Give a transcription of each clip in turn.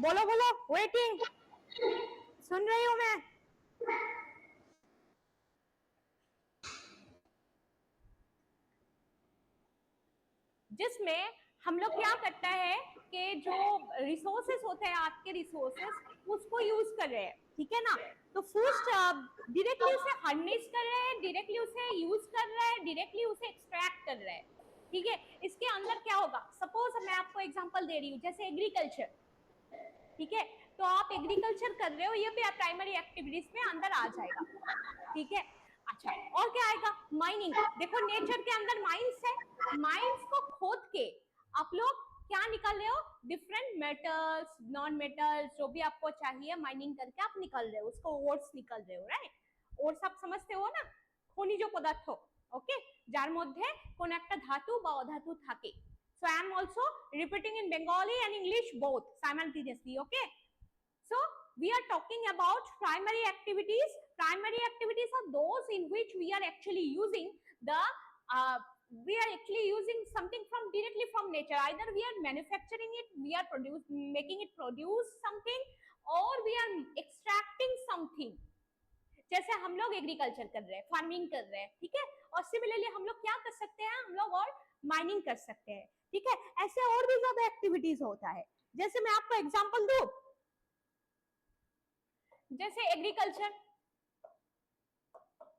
बोलो बोलो, वेटिंग, सुन रही हूँ मैं। जिसमें हम लोग क्या करता है कि जो रिसोर्सेस होते हैं आपके रिसोर्सेस उसको यूज कर रहे हैं, ठीक है ना। तो फर्स्ट डायरेक्टली उसे हार्नेस कर रहे हैं, डायरेक्टली उसे यूज कर रहे हैं, डायरेक्टली उसे एक्सट्रैक्ट कर रहे हैं, ठीक है। इसके अंदर क्या होगा, सपोज मैं आपको एग्जांपल दे रही हूँ, जैसे एग्रीकल्चर, ठीक है। तो आप एग्रीकल्चर कर रहे हो, ये भी आप प्राइमरी एक्टिविटीज में अंदर आ जाएगा, ठीक है। अच्छा, और क्या आएगा, माइनिंग। देखो नेचर के अंदर माइंस है, माइंस को खोद के आप लोग क्या निकाल रहे हो, डिफरेंट मेटल्स, नॉन मेटल्स, जो भी आपको चाहिए माइनिंग करके आप निकाल रहे हो, उसको ओर्स निकाल रहे हो, राइट। ओर्स आप समझते हो ना, खनिज पदार्थ, ओके, जार मध्य कोन একটা ধাতু বা অধাতু থাকে। So I am also repeating in Bengali and English both simultaneously, okay. So we are talking about primary activities. Primary activities are those in which we are actually using the something from directly from nature. Either we are manufacturing it, we are making it produce something, or we are extracting something. जैसे हम लोग agriculture कर रहे हैं, farming कर रहे हैं, ठीक है। और सिमिलरली हम लोग क्या कर सकते हैं, हम लोग और माइनिंग कर सकते हैं, ठीक है। ऐसे और भी ज्यादा एक्टिविटीज होता है। जैसे मैं आपको एग्जांपल दूं, जैसे एग्रीकल्चर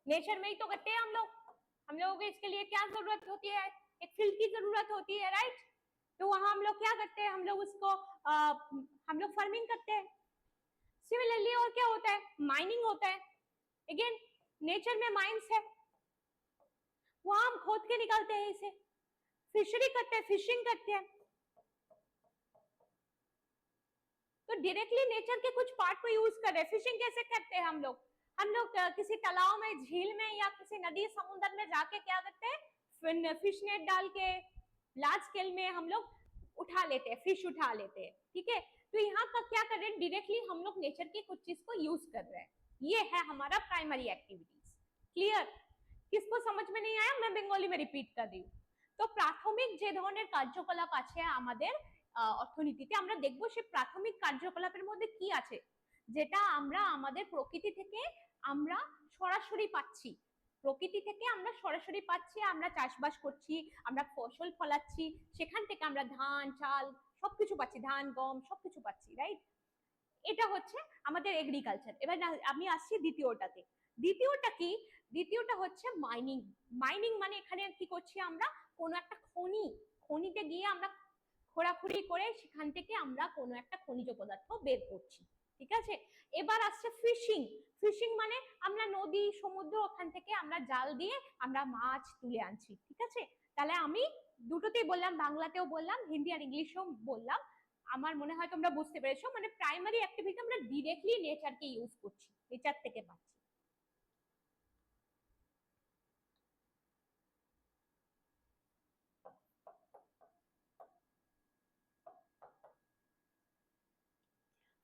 नेचर में ही तो करते हैं हम लोगों को इसके लिए क्या जरूरत होती है, एक फील्ड की जरूरत होती है, राइट। तो वहां हम लोग क्या करते हैं, हम लोग उसको हम लोग फार्मिंग करते हैं। सिमिलरली और क्या होता है, माइनिंग होता है। अगेन नेचर में माइंस है, वहां हम खोद के निकालते हैं इसे। फिशरी करते हैं, फिशिंग करते हैं। तो डायरेक्टली नेचर के कुछ पार्ट को यूज कर रहे हैं। फिशिंग कैसे करते हैं हम लोग किसी तालाब में, झील में या किसी नदी समुद्र में जाके क्या करते हैं, फिश नेट डाल के लार्ज स्केल में हम लोग उठा लेते हैं, फिश उठा लेते हैं, ठीक है। तो यहाँ का क्या कर रहे हैं, डायरेक्टली हम लोग नेचर की कुछ चीज को यूज कर रहे हैं। ये है हमारा प्राइमरी एक्टिविटीज। क्लियर? किसको समझ में नहीं आया, मैं बंगाली में रिपीट कर रही हूँ। तो প্রাথমিক যে ধরনের কার্যকলাপ আছে আমাদের অর্থনীতিতে, আমরা দেখব সেই প্রাথমিক কার্যকলাপের মধ্যে কি আছে, যেটা আমরা আমাদের প্রকৃতি থেকে আমরা সরাসরি পাচ্ছি। প্রকৃতি থেকে আমরা সরাসরি পাচ্ছি, আমরা চাষবাস করছি, আমরা ফসল ফলাচ্ছি, সেখান থেকে আমরা ধান, চাল সবকিছু পাচ্ছি, ধান, গম সবকিছু পাচ্ছি, রাইট। এটা হচ্ছে আমাদের এগ্রিকালচার। এবার আমি আসছি দ্বিতীয়টাতে। দ্বিতীয়টা কি, দ্বিতীয়টা হচ্ছে মাইনিং। মাইনিং মানে এখানে কি করছি, আমরা কোনো একটা খনিতে গিয়ে আমরা খোঁড়াখুড়ি করে সেখান থেকে আমরা কোনো একটা খনিজ পদার্থ বের করছি, ঠিক আছে। এবার আসছে ফিশিং। ফিশিং মানে আমরা নদী, সমুদ্র, ওখান থেকে আমরা জাল দিয়ে আমরা মাছ তুলে আনছি, ঠিক আছে। তাহলে আমি দুটোতেই বললাম, বাংলাতেও বললাম, হিন্দি আর ইংলিশেও বললাম। আমার মনে হয় তোমরা বুঝতে পেরেছো, মানে প্রাইমারি অ্যাক্টিভিটি আমরা ডিরেক্টলি নেচারকে ইউজ করছি, নেচার থেকে পাচ্ছি।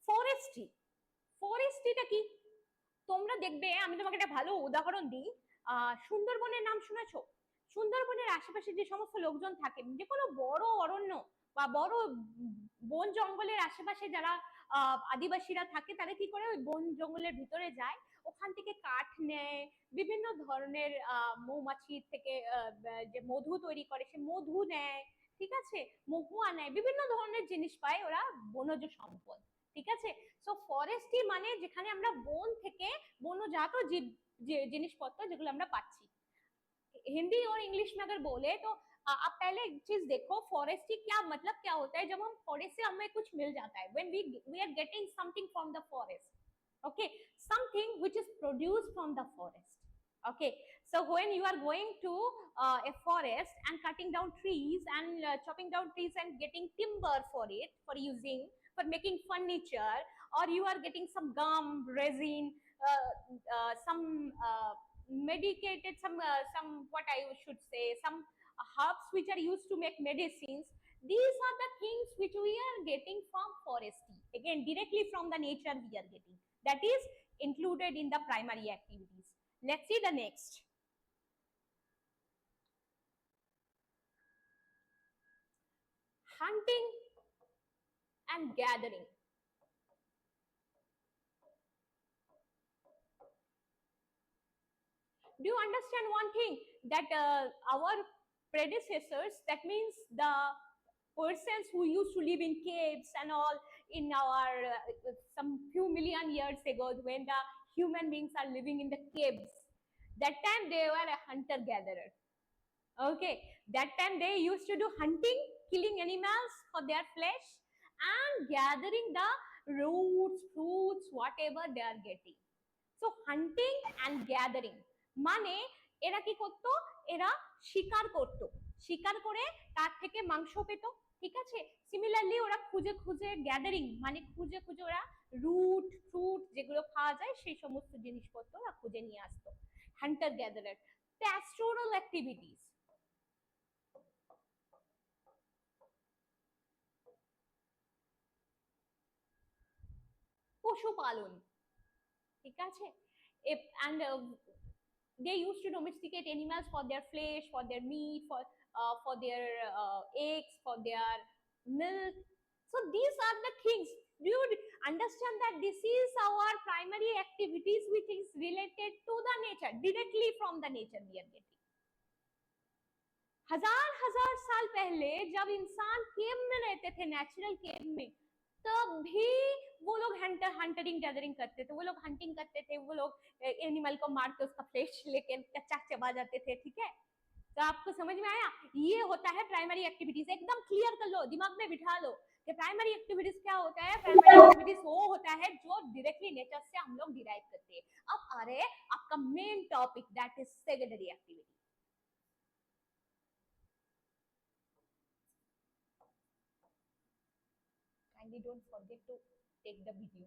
ফরেস্ট্রি, ফরেস্ট্রিটা কি, তোমরা দেখবে, আমি তোমাকে একটা ভালো উদাহরণ দিই। সুন্দরবনের নাম শুনেছো? সুন্দরবনের আশেপাশে যে সমস্ত লোকজন থাকে, যে কোনো বড় অরণ্য বা বড় বন জঙ্গলের আশেপাশে যারা আদিবাসীরা থাকে, তারা কি করে, ওই বন জঙ্গলের ভিতরে যায়, ওখান থেকে কাঠ নেয়, বিভিন্ন ধরনের মৌমাছি থেকে যে মধু তৈরি করে সে মধু নেয়, ঠিক আছে, মহুয়া নেয়, বিভিন্ন ধরনের জিনিস পায় ওরা, বনজ সম্পদ, ঠিক আছে। সো ফরেস্ট্রি মানে যেখানে আমরা বন থেকে বনজাত জীব জিনিসপত্র যেগুলো আমরা পাচ্ছি। हिंदी और इंग्लिश में अगर बोले तो आप पहले एक चीज देखो, फॉरेस्ट्री क्या मतलब क्या होता है। जब हम फॉरेस्ट से हमें कुछ मिल जाता है, when we are getting something from the forest, okay, something which is produced from the forest, okay. So when you are going to a forest and cutting down trees and chopping down trees and getting timber for it, for using, for making furniture, or you are getting some gum, resin, some medicated, some what I should say, some herbs which are used to make medicines. These are the things which we are getting from forestry, again directly from the nature we are getting, that is included in the primary activities. Let's see the next. Hunting and gathering. Do you understand one thing, that our predecessors, that means the persons who used to live in caves and all, in our some few million years ago, when the human beings are living in the caves, that time they were a hunter gatherer. Okay, that time they used to do hunting, killing animals for their flesh, and gathering the roots, fruits, whatever they are getting. So hunting and gathering মানে এরা কি করতো, এরা শিকার করতো, শিকার করে তার থেকে মাংস পেত, ঠিক আছে। সিমিলারলি ওরা খুঁজে খুঁজে, গ্যাদারিং মানে খুঁজে খুঁজে ওরা রুট ফ্রুট যেগুলো খাওয়া যায় সেই সমস্ত জিনিসপত্র ওরা খুঁজে নিয়ে আসতো, হান্টার গ্যাদারার। প্যাস্টোরাল অ্যাক্টিভিটিস, পশুপালন, ঠিক আছে। and they used to domesticate animals for their flesh, for their meat, for their eggs, for their milk. So these are the things. Do you understand that this is our primary activities which is related to the nature, directly from the nature we are getting. हजार हजार साल पहले जब इंसान केव में रहते थे, natural cave में, तब भी वो लोग हंटरिंग गैदरिंग करते थे, वो लोग हंटिंग करते थे, वो लोग एनिमल को मार के उसका फ्लेश लेके कच्चा चबा जाते थे, ठीक है। तो आपको समझ में आया, ये होता है प्राइमरी एक्टिविटीज। एकदम क्लियर कर लो, दिमाग में बिठा लो कि प्राइमरी एक्टिविटीज क्या होता है। प्राइमरी एक्टिविटीज वो होता है जो डायरेक्टली नेचर से हम लोग डिराइव करते हैं। अब आ रहे आपका main topic, that is secondary activity. Kindly don't forget to take the video.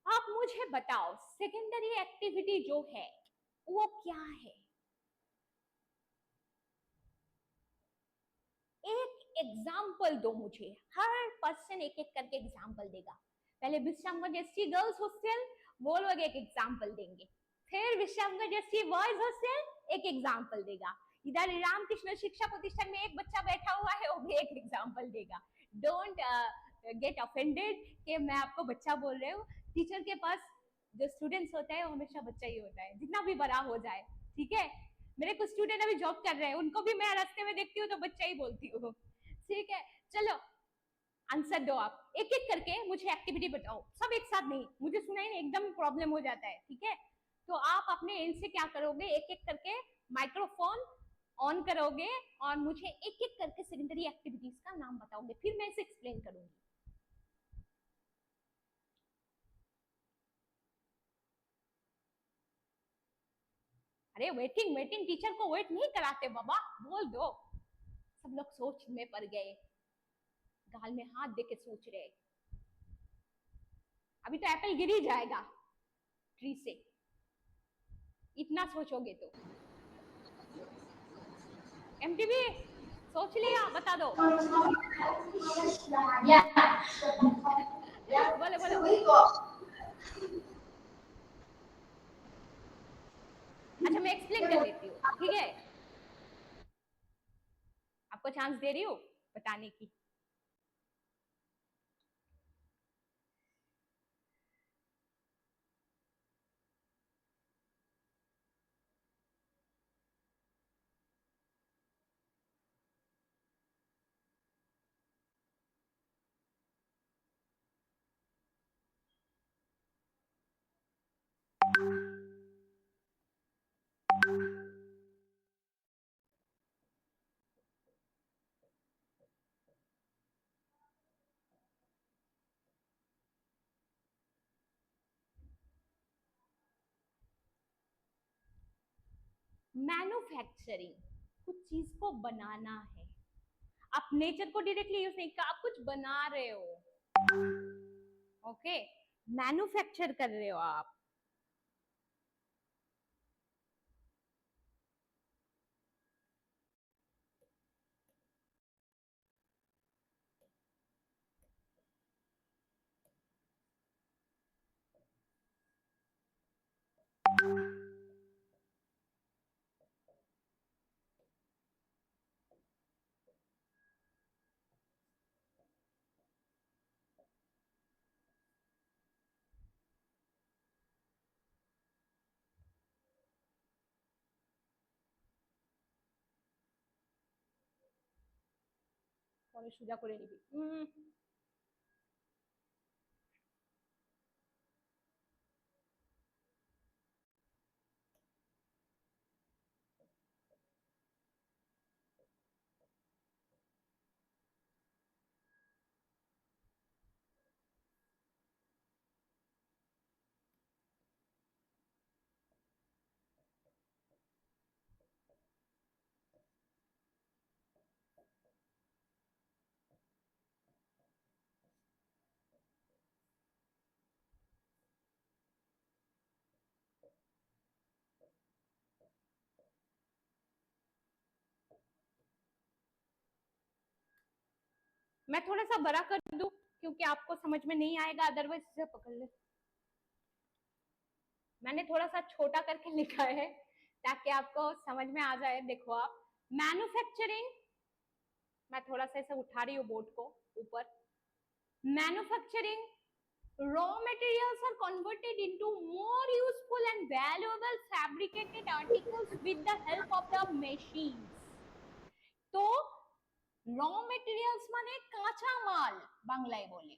आप मुझे बताओ सेकेंडरी एक्टिविटी जो है वो क्या है। एक एग्जाम्पल दो मुझे, हर पर्सन एक एक करके एग्जाम्पल देगा। पहले विश्रामगंज एसटी गर्ल्स हॉस्टल, वो लोग एक एग्जाम्पल देंगे, फिर विश्रामगंज एसटी बॉयज हॉस्टल एक एग्जाम्पल देगा, इधर रामकृष्ण शिक्षा प्रतिष्ठान में एक बच्चा बैठा हुआ है वो भी एक एग्जाम्पल देगा। डोंट गेट ऑफेंडेड कि मैं आपको बच्चा बोल रही हूँ। टीचर के पास जो स्टूडेंट्स होता है वो हमेशा बच्चा ही होता है, जितना भी बड़ा हो जाए, ठीक है। मेरे कुछ स्टूडेंट अभी जॉब कर रहे हैं, उनको भी मैं रास्ते में देखती हूँ तो बच्चा ही बोलती हूँ, ठीक है। चलो आंसर दो आप, एक एक करके मुझे एक्टिविटी बताओ, सब एक साथ नहीं, मुझे सुनाई नहीं, एकदम प्रॉब्लम हो जाता है, ठीक है। तो आप अपने एंड से क्या करोगे, एक एक करके माइक्रोफोन ऑन करोगे और मुझे एक एक करके सेकेंडरी एक्टिविटीज का नाम बताओगे, फिर मैं इसे एक्सप्लेन करूंगी। अरे वेटिंग वेटिंग, टीचर को वेट नहीं कराते बाबा, बोल दो। सब लोग सोच में पड़ गए, गाल में हाथ देके सोच रहे, अभी तो एप्पल गिर ही जाएगा ट्री से, इतना सोचोगे तो। एमटीबी सोच लिया, बता दो। बोलो बोलो। अच्छा मैं एक्सप्लेन कर देती हूँ, ठीक है, आपको चांस दे रही हूँ बताने की। मैन्युफैक्चरिंग, कुछ चीज को बनाना है। आप नेचर को डायरेक्टली यूज नहीं कर, आप कुछ बना रहे हो, ओके, मैन्युफैक्चर कर रहे हो आप। পরে সোজা করে নিবি। मैं थोड़ा सा बड़ा कर दूं क्योंकि आपको समझ में नहीं आएगा, अदरवाइज इसे पकड़ ले। मैंने थोड़ा सा छोटा करके लिखा है ताकि आपको समझ में आ जाए। देखो आप, मैन्युफैक्चरिंग, मैं थोड़ा सा इसे उठा रही हूँ बोर्ड को ऊपर। Manufacturing, raw materials are converted into more useful and valuable fabricated articles with the help of the machines. तो रॉ मेटेरियल्स माने काঁচা মাল বাংলায় বলে।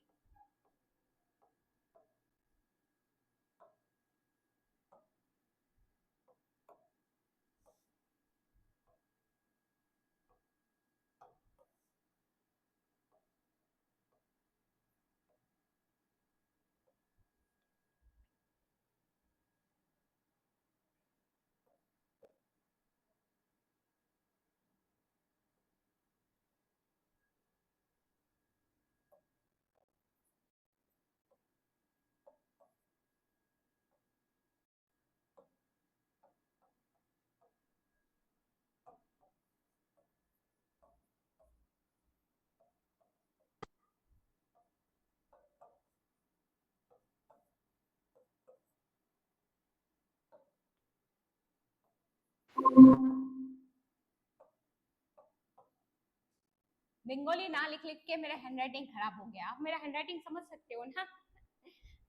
बंगाली ना लिख लिख के मेरा हैंडराइटिंग खराब हो गया। आप मेरा हैंडराइटिंग समझ सकते हो ना।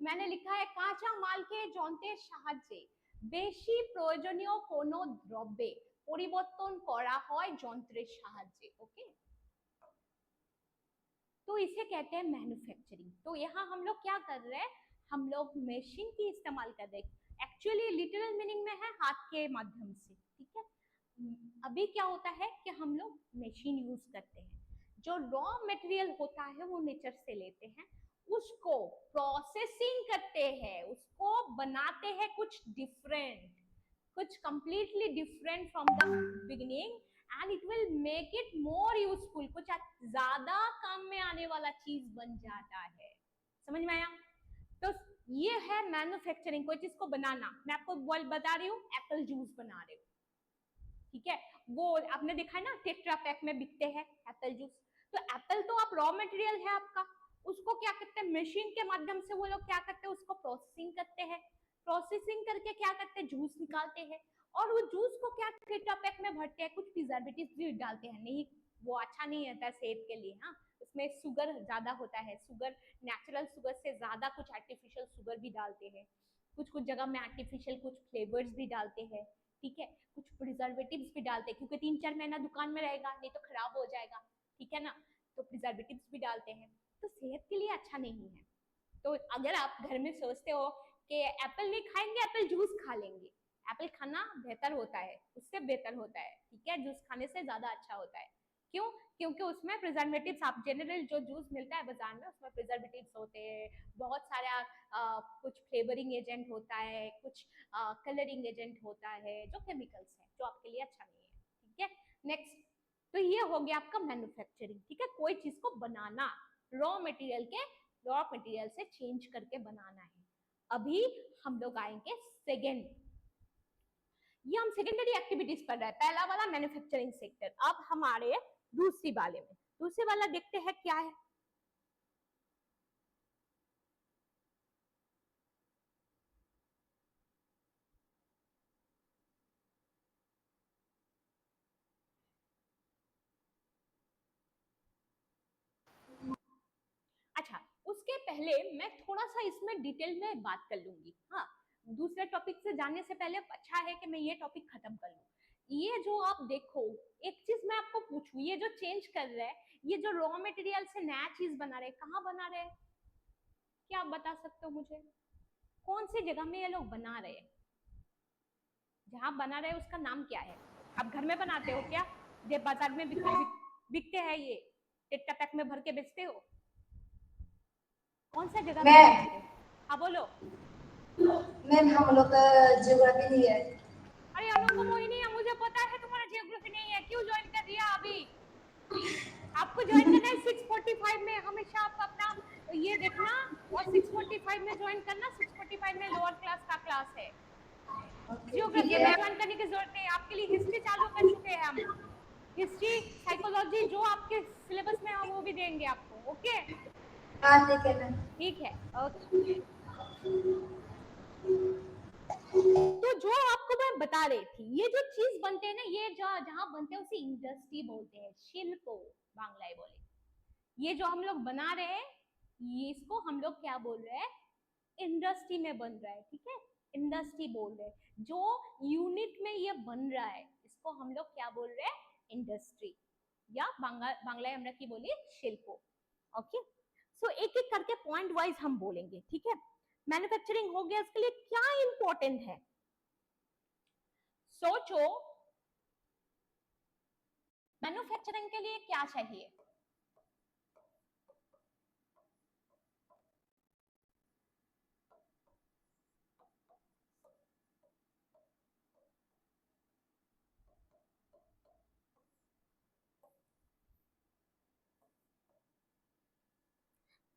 मैंने लिखा है কাঁচা মালকে যন্ত্রের সাহায্যে বেশি প্রয়োজনীয় কোনো দ্রব্যে পরিবর্তন করা হয় যন্ত্রের সাহায্যে। ओके, तो इसे कहते हैं मैन्युफैक्चरिंग। तो यहाँ हम लोग क्या कर रहे हैं, हम लोग मशीन की इस्तेमाल कर रहे हैं। एक्चुअली लिटरल मीनिंग में है हाथ के माध्यम से, ठीक है। अभी क्या होता है कि हम लोग मशीन यूज करते हैं, जो रॉ मटेरियल होता है वो नेचर से लेते हैं, उसको प्रोसेसिंग करते हैं, उसको बनाते हैं कुछ डिफरेंट, कुछ completely different from the beginning, and it will make it more useful, कुछ ज्यादा काम में आने वाला चीज बन जाता है। समझ में आया? तो ये है मैन्युफैक्चरिंग, कोई चीज को बनाना। मैं आपको बता रही हूँ, एप्पल जूस बना रही हूँ, ठीक है। वो आपने देखा है ना, टेट्रा पैक में बिकते हैं एप्पल जूस। तो एप्पल तो आप रॉ मटेरियल है आपका, उसको क्या करते हैं, मशीन के माध्यम से वो लोग क्या करते हैं, उसको प्रोसेसिंग करते हैं, प्रोसेसिंग करके क्या करते हैं, जूस निकालते हैं, और वो जूस को क्या टेट्रा पैक में भरते हैं, कुछ प्रिजर्वेटिव्स भी डालते हैं। नहीं, वो अच्छा नहीं रहता सेहत के लिए, हाँ, उसमें शुगर ज्यादा होता है, शुगर नेचुरल शुगर से ज्यादा कुछ आर्टिफिशियल शुगर भी डालते हैं, कुछ कुछ जगह में आर्टिफिशियल कुछ फ्लेवर्स भी डालते हैं, ठीक है, कुछ प्रिजर्वेटिव्स भी डालते हैं, क्योंकि 3-4 महीना दुकान में रहेगा, नहीं तो खराब हो जाएगा, ठीक है ना, तो प्रिजर्वेटिव्स भी डालते हैं, तो सेहत के लिए अच्छा नहीं है। तो अगर आप घर में सोचते हो कि एप्पल नहीं खाएंगे, एप्पल जूस खा लेंगे, एप्पल खाना बेहतर होता है, उससे बेहतर होता है, ठीक है, जूस खाने से ज्यादा अच्छा होता है। क्यों? क्योंकि उसमें प्रिजर्वेटिव्स, आप जनरल जो जूस मिलता है बाजार में उसमें प्रिजर्वेटिव्स होते हैं, बहुत सारा कुछ फ्लेवरिंग एजेंट होता है, कुछ कलरिंग एजेंट होता है, जो केमिकल्स है, जो आपके लिए अच्छा नहीं है, ठीक है। नेक्स्ट, तो ये हो गया आपका मैन्युफैक्चरिंग, ठीक है, कोई चीज को बनाना, रॉ मटेरियल के रॉ मटेरियल से चेंज करके बनाना है। अभी हम लोग आएंगे सेकेंड, ये हम सेकेंडरी एक्टिविटीज पढ़ रहे हैं, पहला वाला मैन्युफैक्चरिंग सेक्टर। अब हमारे दूसरी वाले में, दूसरे वाला देखते हैं क्या है। अच्छा, उसके पहले मैं थोड़ा सा इसमें डिटेल में बात कर लूंगी, हाँ, दूसरे टॉपिक से जाने से पहले अच्छा है कि मैं ये टॉपिक खत्म कर लूं। ये जो आप देखो, एक चीज मैं आपको पूछूं, ये जो चेंज कर रहे हैं, ये जो रॉ मटेरियल से नया चीज बना रहे हैं, कहाँ बना रहे हैं? क्या आप बता सकते हो मुझे? कौन सी जगह में ये लोग बना रहे हैं? जहाँ बना रहे हैं उसका नाम क्या है? आप घर में बनाते हो क्या? जो बाजार में बिकते हैं ये टेट्रा पैक में भर के बेचते हो? कौन सा जगह में बनाते हो? हाँ बोलो। मैम हम लोग का ज्योग्राफी नहीं है। अरे अनुपम मोहिनी, मुझे पता है तुम्हारा जियोग्राफी नहीं है, क्यों ज्वाइन कर दिया अभी? आपको ज्वाइन करना है 6:45 में, हमेशा आप अपना ये देखना, और 6:45 में ज्वाइन करना। 6:45 में लोअर क्लास का क्लास है। जियोग्राफी में ज्वाइन करने की जरूरत नहीं, आपके लिए हिस्ट्री चालू कर चुके हैं हम। हिस्ट्री, साइकोलॉजी जो आपके सिलेबस में है वो भी देंगे आपको। ओके, हाँ ठीक है मैम। ठीक है, ओके। तो जो आपको मैं बता रही थी, ये जो चीज बनते हैं ना, ये जहाँ बनते हैं उसे इंडस्ट्री बोलते हैं, शिल्प बांग्लाय बोले। ये जो हम लोग बना रहे हैं, ये इसको हम लोग क्या बोल रहे हैं? इंडस्ट्री में बन रहा है, ठीक है, इंडस्ट्री बोल रहे हैं। जो यूनिट में ये बन रहा है इसको हम लोग क्या बोल रहे हैं? इंडस्ट्री, या बांग्लाय আমরা কি বলি? शिल्प। ओके, सो एक एक करके पॉइंट वाइज हम बोलेंगे, ठीक है। मैन्युफैक्चरिंग हो गया, इसके लिए क्या इंपॉर्टेंट है? सोचो, मैन्युफैक्चरिंग के लिए क्या चाहिए?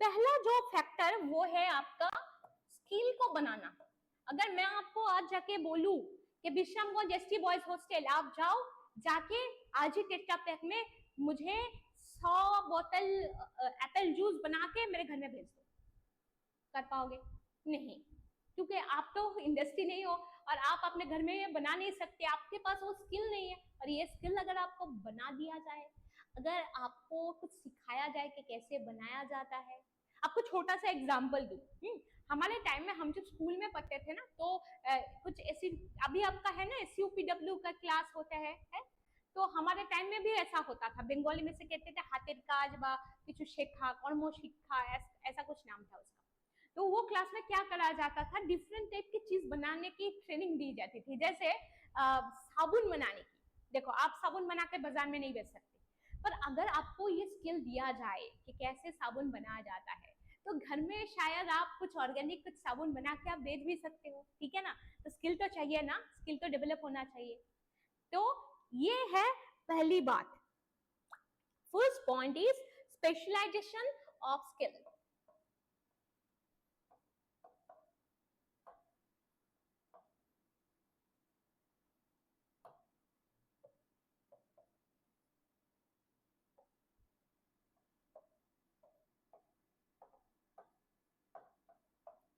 पहला जो फैक्टर वो है आपका स्किल को बनाना। अगर मैं आपको आज जाके बोलूं कि विश्रामगंज एसटी बॉयज हॉस्टल आप जाओ, जाके आज ही टेट्रा पैक में मुझे 100 बोतल एप्पल जूस बना के मेरे घर में भेज दो, कर पाओगे? नहीं, क्योंकि आप तो इंडस्ट्री नहीं हो और आप अपने घर में बना नहीं सकते, आपके पास वो स्किल नहीं है। और ये स्किल अगर आपको बना दिया जाए, अगर आपको कुछ सिखाया जाए कि कैसे बनाया जाता है। आपको छोटा सा एग्जांपल दूं, हमारे टाइम में हम जब स्कूल में पढ़ते थे ना, तो कुछ ऐसी, अभी आपका है ना SUPW का क्लास होता है? तो हमारे टाइम में भी ऐसा होता था, बंगाली में से कहते थे हाथेर काज बा किछु शेखा, कर्म शिक्षा, ऐसा कुछ नाम था उसका। तो वो क्लास में क्या करा जाता था, डिफरेंट टाइप की चीज बनाने की ट्रेनिंग दी जाती थी। जैसे साबुन बनाने की, देखो आप साबुन बना के बाजार में नहीं बेच सकते, पर अगर आपको ये स्किल दिया जाए कि कैसे साबुन बनाया जाता है, तो घर में शायद आप कुछ ऑर्गेनिक कुछ साबुन बना के आप बेच भी सकते हो, ठीक है ना। तो स्किल तो चाहिए ना, स्किल तो डेवलप होना चाहिए। तो ये है पहली बात। First point is specialization of skill.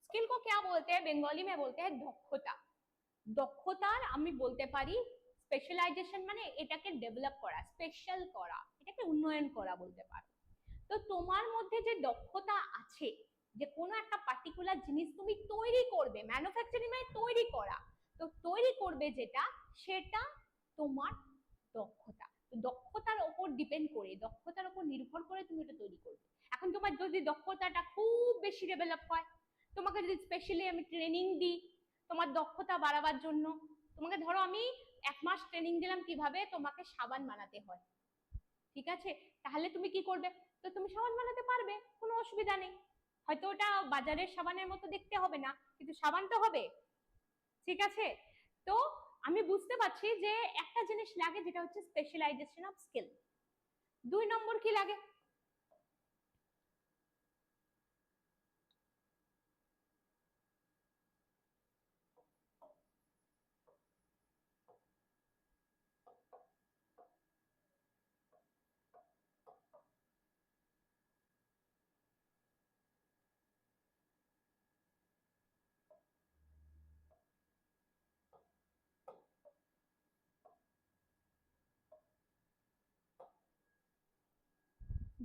Skill को क्या बोलते हैं? बंगाली में बोलते हैं দক্ষতা। দক্ষতার আমি বলতে পারি স্পেশালাইজেশন, মানে এটাকে ডেভেলপ করা, স্পেশাল করা, এটাকে উন্নয়ন করা বলতে পারো। তো তোমার মধ্যে যে দক্ষতা আছে, যে কোনো একটা পার্টিকুলার জিনিস তুমি তৈরি করবে, ম্যানুফ্যাকচারিং মানে তৈরি করা, তো তৈরি করবে যেটা, সেটা তোমার দক্ষতা। তো দক্ষতার উপর ডিপেন্ড করে, দক্ষতার উপর নির্ভর করে তুমি এটা তৈরি করবে। এখন তোমার যদি দক্ষতাটা খুব বেশি ডেভেলপ হয়, তোমাকে যদি স্পেশালি আমি ট্রেনিং দিই তোমার দক্ষতা বাড়াবার জন্য, তোমাকে ধরো আমি 1 মাস ট্রেনিং দিলাম কিভাবে তোমাকে সাবান বানাতে হয়, ঠিক আছে, তাহলে তুমি কি করবে? তো তুমি সাবান বানাতে পারবে, কোনো অসুবিধা নেই। হয়তো ওটা বাজারের সাবানের মতো দেখতে হবে না, কিন্তু সাবান তো হবে, ঠিক আছে। তো আমি বুঝতে পারছি যে একটা জিনিস লাগে, যেটা হচ্ছে স্পেশালাইজেশন অফ স্কিল। 2 নম্বর কি লাগে?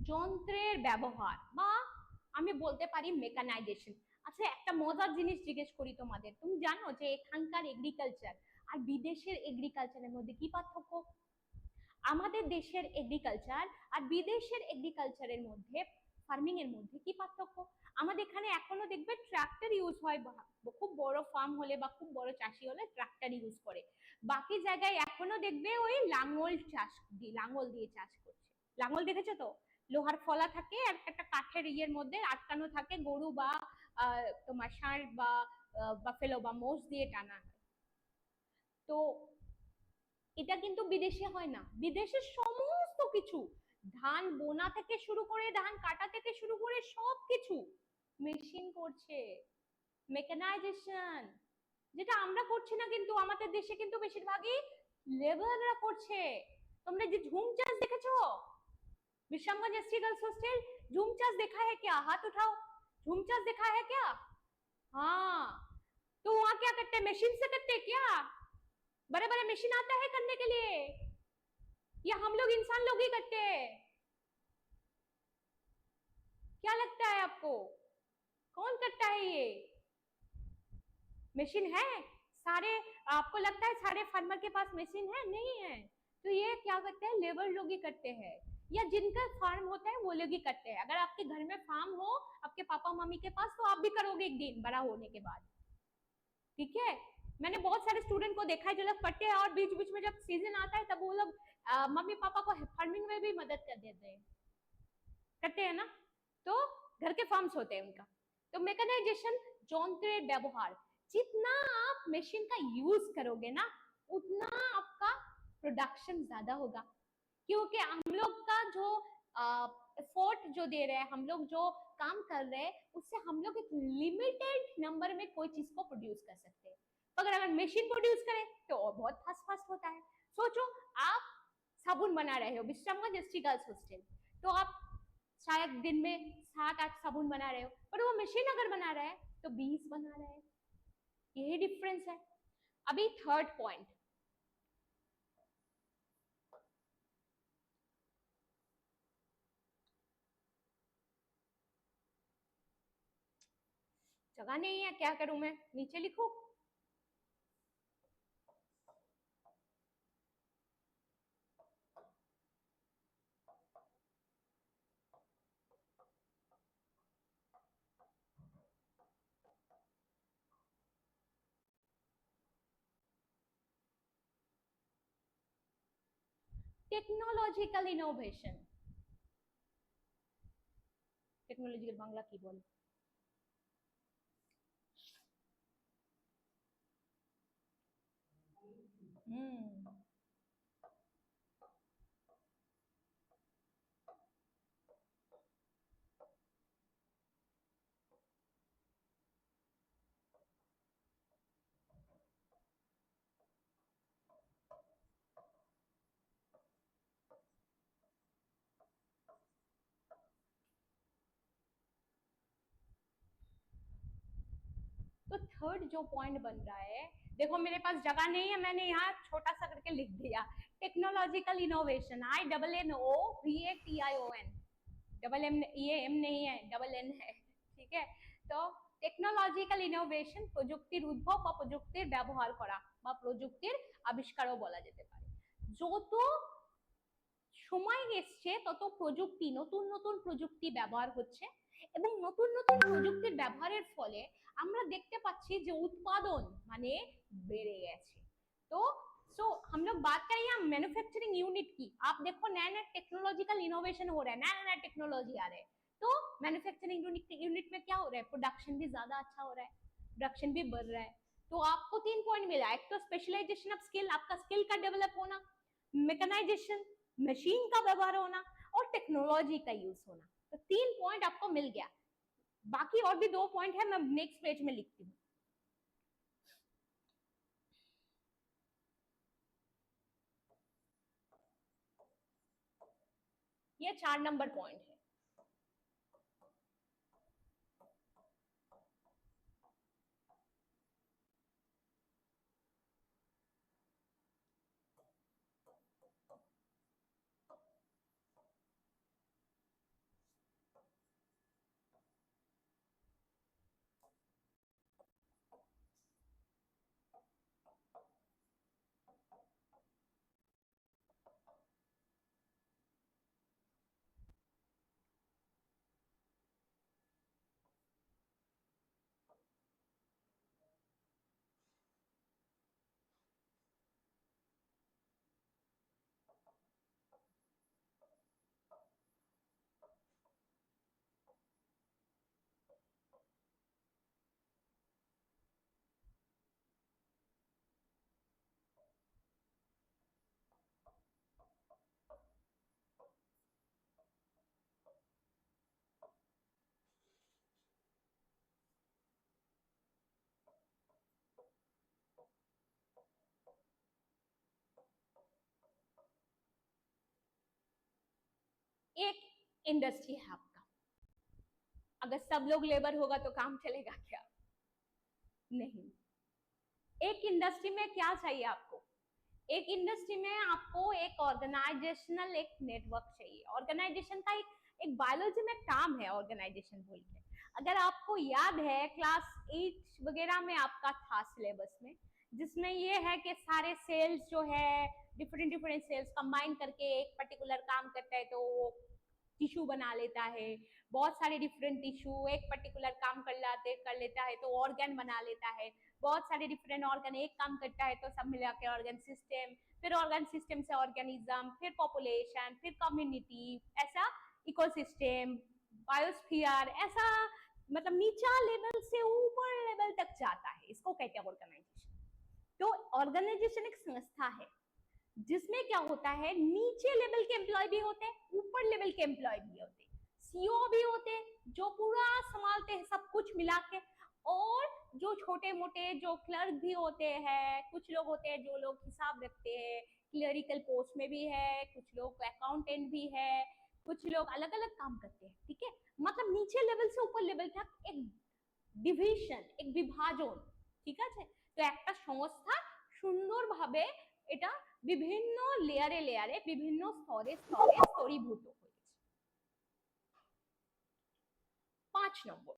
যন্ত্রের ব্যবহার, বা আমি বলতে পারি মেকানাইজেশন। আচ্ছা একটা মজার জিনিস জিজ্ঞেস করি তোমাদের, তুমি জানো যে এখানকার এগ্রিকালচার আর বিদেশের এগ্রিকালচারের মধ্যে কি পার্থক্য? আমাদের দেশের এগ্রিকালচার আর বিদেশের এগ্রিকালচারের মধ্যে, ফার্মিং এর মধ্যে কি পার্থক্য? আমাদের এখানে এখনো দেখবে ট্রাক্টর ইউজ হয়, খুব বড় ফার্ম হলে বা খুব বড় চাষি হলে ট্রাক্টর ইউজ করে। বাকি জায়গায় এখনো দেখবে ওই লাঙ্গল দিয়ে চাষ করছে। লাঙ্গল দেখেছো তো, লোহার ফলা থাকে আর একটা কাঠের ইয়ের মধ্যে আটকানো থাকে, গরু বা তোমার ষাঁড় বা বাফেলো বা মোষ দিয়ে টানা হয়। তো এটা কিন্তু বিদেশে হয় না। বিদেশে সমস্ত কিছু, ধান বোনা থেকে শুরু করে ধান কাটা থেকে শুরু করে সবকিছু মেশিন করছে, মেকানাইজেশন, যেটা আমরা করছি না। কিন্তু আমাদের দেশে কিন্তু বেশিরভাগই লেবাররা করছে। তোমরা যে ঝুম চাষ দেখেছো विश्रामगंज एसटी गर्ल्स हॉस्टल, झूम चाष देखा है क्या? हाथ उठाओ, झूम चाष देखा है क्या? हाँ, तो वहां क्या करते हैं? मशीन से करते हैं क्या? बड़े बड़े मशीन आता है करने के लिए, या हम लोग इंसान लोग ही करते हैं? क्या लगता है आपको, कौन करता है ये? मशीन है सारे? आपको लगता है सारे फार्मर के पास मशीन है? नहीं है। तो ये क्या करते हैं? लेबर लोग ही करते हैं, या जिनका फार्म होता है वो लोग ही करते हैं। अगर आपके घर में फार्म हो आपके पापा मम्मी के पास, तो आप भी करोगे एक दिन बड़ा होने के बाद, ठीक है? मैंने बहुत सारे स्टूडेंट को देखा है जो लोग पढ़ते हैं और बीच बीच में जब सीजन आता है तब वो लोग मम्मी पापा को फार्मिंग में भी मदद कर देते हैं, करते हैं ना। तो घर के फार्म्स होते हैं उनका। तो मेकानाइजेशन, যন্ত্রের ব্যবহার, जितना आप मशीन का यूज करोगे ना उतना आपका प्रोडक्शन ज्यादा होगा, क्योंकि हम लोग का जो एफर्ट जो दे रहे हैं, हम लोग जो काम कर रहे हैं, उससे हम लोग एक लिमिटेड नंबर में कोई चीज को प्रोड्यूस कर सकते हैं। अगर मशीन प्रोड्यूस करे तो बहुत फास्ट फास्ट होता है। सोचो आप साबुन बना रहे हो विश्रामगंज एसटी गर्ल्स हॉस्टल, तो आप शायद दिन में 7-8 साबुन बना रहे हो, पर वो मशीन अगर बना रहा है तो 20 बना रहा है। यही डिफरेंस है। अभी थर्ड पॉइंट, जगह नहीं है, क्या करूं मैं, नीचे लिखूं? টেকনোলজিক্যাল ইনোভেশন, টেকনোলজিক্যাল বাংলা কি বল? तो थर्ड जो पॉइंट बन रहा है, देखो मेरे पास जगह नहीं है, मैंने यहाँ छोटा सा करके लिख दिया, technological innovation, INNOVATION, double M, ये एम नहीं है, डबल एन है, ठीक है? तो টেকনোলজিক্যাল ইনোভেশন, প্রযুক্তির উদ্ভব বা প্রযুক্তির ব্যবহার করা বা প্রযুক্তির আবিষ্কারও বলা যেতে পারে। যত সময় এসছে তত প্রযুক্তি, নতুন নতুন প্রযুক্তি ব্যবহার হচ্ছে, এবং নতুন নতুন প্রযুক্তির ব্যবহারের ফলে আমরা দেখতে পাচ্ছি যে উৎপাদন মানে বেড়ে গেছে। तो सो हम लोग बात करें यहाँ मैन्युफैक्चरिंग यूनिट की, आप देखो नया नया टेक्नोलॉजिकल इनोवेशन हो रहा है, नया नया टेक्नोलॉजी आ रहा है, तो मैन्युफैक्चरिंग यूनिट में क्या हो रहा है? प्रोडक्शन भी ज्यादा अच्छा हो रहा है, प्रोडक्शन भी बढ़ रहा है। तो आपको 3 पॉइंट मिला, एक तो स्पेशलाइजेशन ऑफ स्किल, आपका स्किल का डेवलप होना, मैकेनाइजेशन मशीन का व्यवहार होना, और टेक्नोलॉजी का यूज होना। तो 3 पॉइंट आपको मिल गया। बाकी और भी 2 पॉइंट है, मैं नेक्स्ट पेज में लिखती हूँ। ये 4 नंबर पॉइंट है। इंडस्ट्री है आपका। अगर सब लोग लेबर होगा तो काम चलेगा क्या? नहीं। एक इंडस्ट्री में क्या चाहिए आपको? एक इंडस्ट्री में आपको एक ऑर्गेनाइजेशनल एक नेटवर्क चाहिए। ऑर्गेनाइजेशन का एक बायोलॉजी में टर्म है ऑर्गेनाइजेशन बोल के। अगर आपको याद है क्लास 8 वगैरह में आपका था सिलेबस में, जिसमें ये है कि सारे सेल्स जो है डिफरेंट डिफरेंट सेल्स कंबाइन करके एक पर्टिकुलर काम करता है, तो वो टिश्यू बना लेता है। बहुत सारे डिफरेंट टिश्यू एक पर्टिकुलर काम कर लेता है तो ऑर्गन बना लेता है। बहुत सारे डिफरेंट ऑर्गन एक काम करता है तो सब मिला के ऑर्गन सिस्टम, फिर ऑर्गन सिस्टम से ऑर्गेनिज्म, फिर पॉपुलेशन, फिर कम्युनिटी, ऐसा इकोसिस्टम, बायोस्फीयर, ऐसा मतलब नीचा लेवल से ऊपर लेवल तक जाता है। इसको कहते हैं ऑर्गेनाइजेशन। तो ऑर्गेनाइजेशन एक संस्था है जिसमें क्या होता है, नीचे लेवल के एम्प्लॉय भी होते हैं, ऊपर लेवल के एम्प्लॉय भी होते हैं, सीईओ भी होते हैं जो पूरा संभालते हैं सब कुछ मिला के, और जो छोटे मोटे जो क्लर्क भी होते हैं, कुछ लोग होते हैं जो लोग हिसाब रखते हैं, क्लरिकल पोस्ट में भी है, कुछ लोग अकाउंटेंट भी है, कुछ लोग अलग अलग काम करते हैं। ठीक है, मतलब नीचे लेवल से ऊपर लेवल तक एक ডিভিশন, এক বিভাজন। ঠিক আছে, তো একটা সংস্থা সুন্দরভাবে এটা বিভিন্ন লেয়ারে লেয়ারে বিভিন্ন স্তরে স্তরে স্তরীভূত হয়েছে। 5 नंबर,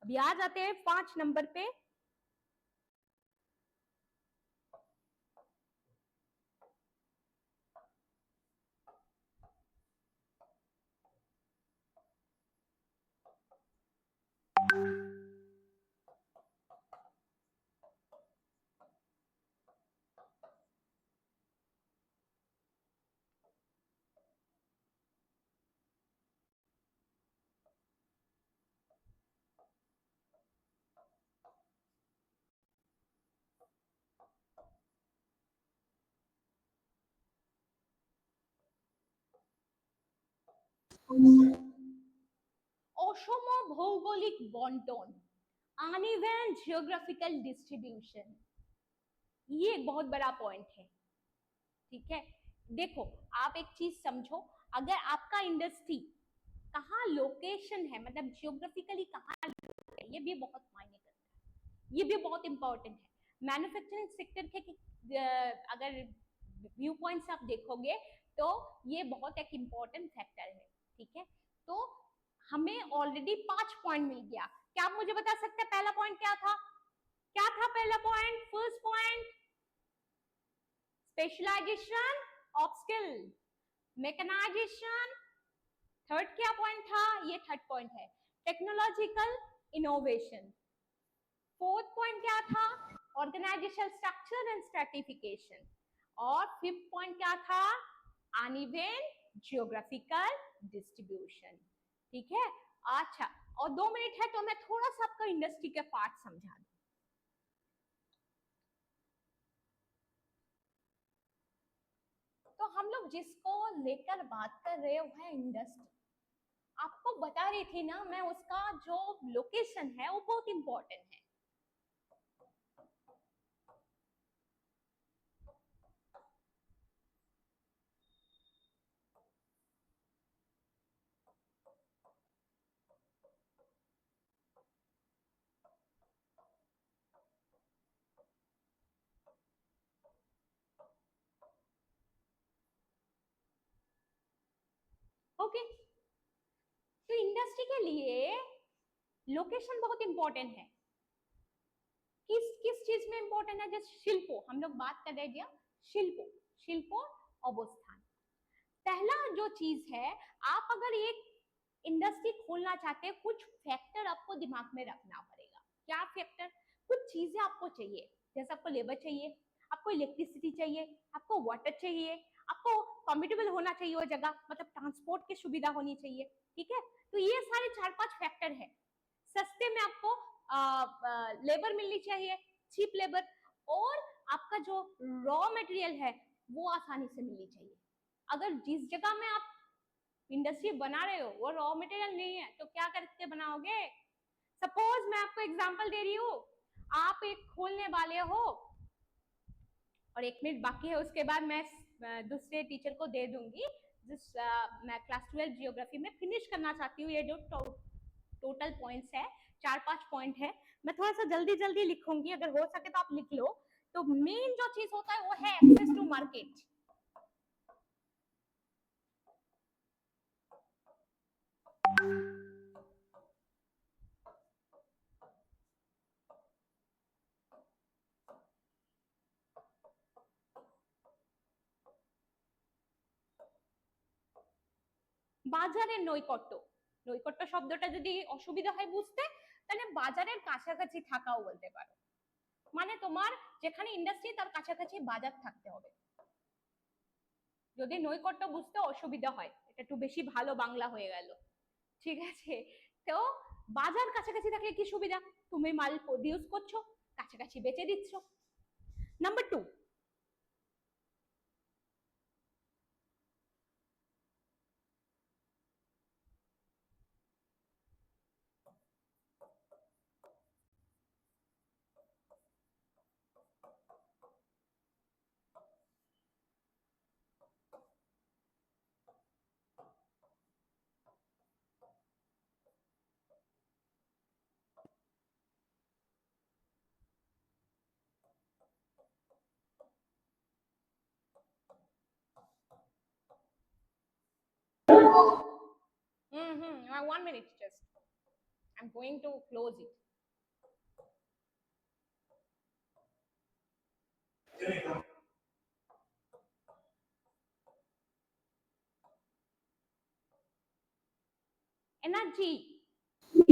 अभी आ जाते हैं 5 नंबर पे। অসম ভৌগোলিক বন্টন, अनइवन जियोग्राफिकल डिस्ट्रीब्यूशन, ये एक बहुत बड़ा पॉइंट है। ठीक है, देखो आप एक चीज समझो, अगर आपका इंडस्ट्री कहाँ लोकेशन है, मतलब जियोग्राफिकली कहाँ है, ये भी बहुत मायने करता है, ये भी बहुत इंपॉर्टेंट है। मैन्युफैक्चरिंग सेक्टर के अगर व्यू पॉइंट से आप देखोगे तो ये बहुत एक इम्पोर्टेंट फैक्टर है। ठीक है, तो हमें ऑलरेडी 5 पॉइंट मिल गया। क्या आप मुझे बता सकते हैं पहला पॉइंट क्या था? क्या था पहला point? First point specialisation of skill, mechanisation. Third क्या पॉइंट था? ये थर्ड पॉइंट है, टेक्नोलॉजिकल इनोवेशन। फोर्थ पॉइंट क्या था? Organisation structure and stratification. और फिफ्थ पॉइंट क्या था? Uneven geographical distribution. ठीक है, अच्छा, और 2 मिनट है तो मैं थोड़ा सा आपका इंडस्ट्री के पार्ट समझा दूं। तो हम लोग जिसको लेकर बात कर रहे हो है इंडस्ट्री। आपको बता रही थी ना मैं, उसका जो लोकेशन है वो बहुत इंपॉर्टेंट है। ओके, तो इंडस्ट्री के लिए लोकेशन बहुत इंपॉर्टेंट है। किस किस चीज में इंपॉर्टेंट है? जैसे शिल्पो, हम लोग बात कर रहे हैं शिल्पो, शिल्पो अवस्थान। पहला जो चीज है, आप अगर एक इंडस्ट्री खोलना चाहते हैं, कुछ फैक्टर आपको दिमाग में रखना पड़ेगा। क्या फैक्टर? कुछ चीजें आपको चाहिए, जैसे आपको लेबर चाहिए, आपको इलेक्ट्रिसिटी चाहिए, आपको वाटर चाहिए, आपको कम्फर्टेबल होना चाहिए वो जगह, मतलब ट्रांसपोर्ट की सुविधा होनी चाहिए। ठीक है, तो ये सारे 4-5 फैक्टर है। सस्ते में आपको लेबर मिलनी चाहिए, चीप लेबर, और आपका जो रॉ मटेरियल है वो आसानी से मिलनी चाहिए। अगर जिस जगह में आप इंडस्ट्री बना रहे हो वो रॉ मटेरियल नहीं है तो क्या करके बनाओगे? सपोज मैं आपको एग्जांपल दे रही हूँ, आप एक खोलने वाले हो, और 1 मिनट बाकी है, उसके बाद मैं दूसरे टीचर को दे दूंगी मैं क्लास 12 जियोग्राफी में फिनिश करना चाहती हूँ। ये जो टोटल पॉइंट्स है 4-5 पॉइंट है, मैं थोड़ा सा जल्दी जल्दी लिखूंगी, अगर हो सके तो आप लिख लो। तो मेन जो चीज होता है वो है एक्सेस टू मार्केट। বাজারে নৈকট্য, নৈকট্য শব্দটা যদি অসুবিধা হয় বুঝতে, তাহলে বাজারের কাছাকাছি থাকাও বলতে পারো। মানে তোমার যেখানে ইন্ডাস্ট্রি তার কাছাকাছি বাজার থাকতে হবে। যদি নৈকট্য বুঝতে অসুবিধা হয়, এটা একটু বেশি ভালো বাংলা হয়ে গেল, ঠিক আছে। তো বাজার কাছাকাছি থাকলে কি সুবিধা, তুমি মাল প্রডিউস করছো, কাছাকাছি বেচে দিচ্ছ। Number 2, mm-hmm. 1 minute just, I'm going to close it. Energy,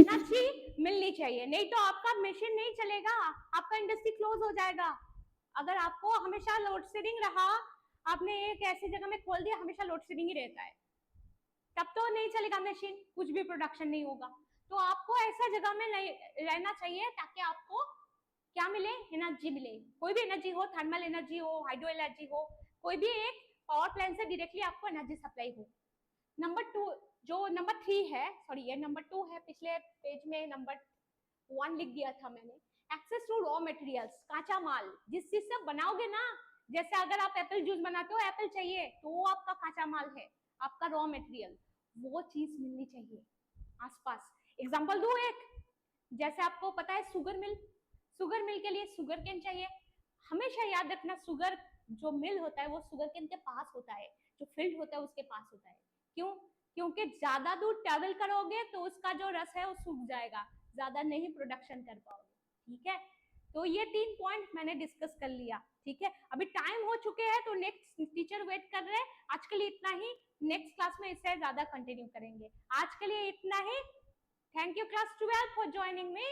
energy मिलनी चाहिए, नहीं तो आपका मशीन नहीं चलेगा, आपका इंडस्ट्री क्लोज हो जाएगा। अगर आपको हमेशा लोड शेडिंग रहा, आपने एक ऐसी जगह में खोल दिया हमेशा लोड शेडिंग ही रहता है, तब तो नहीं चलेगा मशीन, कुछ भी प्रोडक्शन नहीं होगा। तो आपको ऐसा जगह में रहना चाहिए ताकि आपको क्या मिले, एनर्जी मिले। कोई भी एनर्जी हो, थर्मल एनर्जी हो, हाइड्रो एनर्जी हो, कोई भी एक पावर प्लांट से डायरेक्टली आपको एनर्जी सप्लाई हो। नंबर 2, जो नंबर 3 है, सॉरी ये नंबर 2 है, पिछले पेज में नंबर 1 लिख दिया था मैंने। एक्सेस टू रॉ मटेरियल्स, कांचा माल, जिस चीज से बनाओगे ना, जैसे अगर आप एप्पल जूस बनाते हो, एप्पल चाहिए तो वो आपका कांचा माल है, आपका रॉ मटेरियल, वो चीज मिलनी चाहिए आसपास। एग्जांपल दूं एक, जैसे आपको पता है शुगर मिल, शुगर मिल के लिए शुगर केन चाहिए। हमेशा याद रखना, शुगर जो मिल होता है वो शुगर केन के पास होता है, जो फील्ड होता है उसके पास होता है। क्यों? क्योंकि ज्यादा दूर ट्रेवल करोगे तो उसका जो रस है वो सूख जाएगा, ज्यादा नहीं प्रोडक्शन कर पाओगे, ठीक है। तो ये 3 पॉइंट मैंने डिस्कस कर लिया, ठीक है। अभी टाइम हो चुके हैं तो नेक्स्ट टीचर वेट कर रहे हैं। आज के लिए इतना ही, नेक्स्ट क्लास में इससे ज्यादा कंटिन्यू करेंगे। आज के लिए इतना ही। Thank you class 12 for joining me.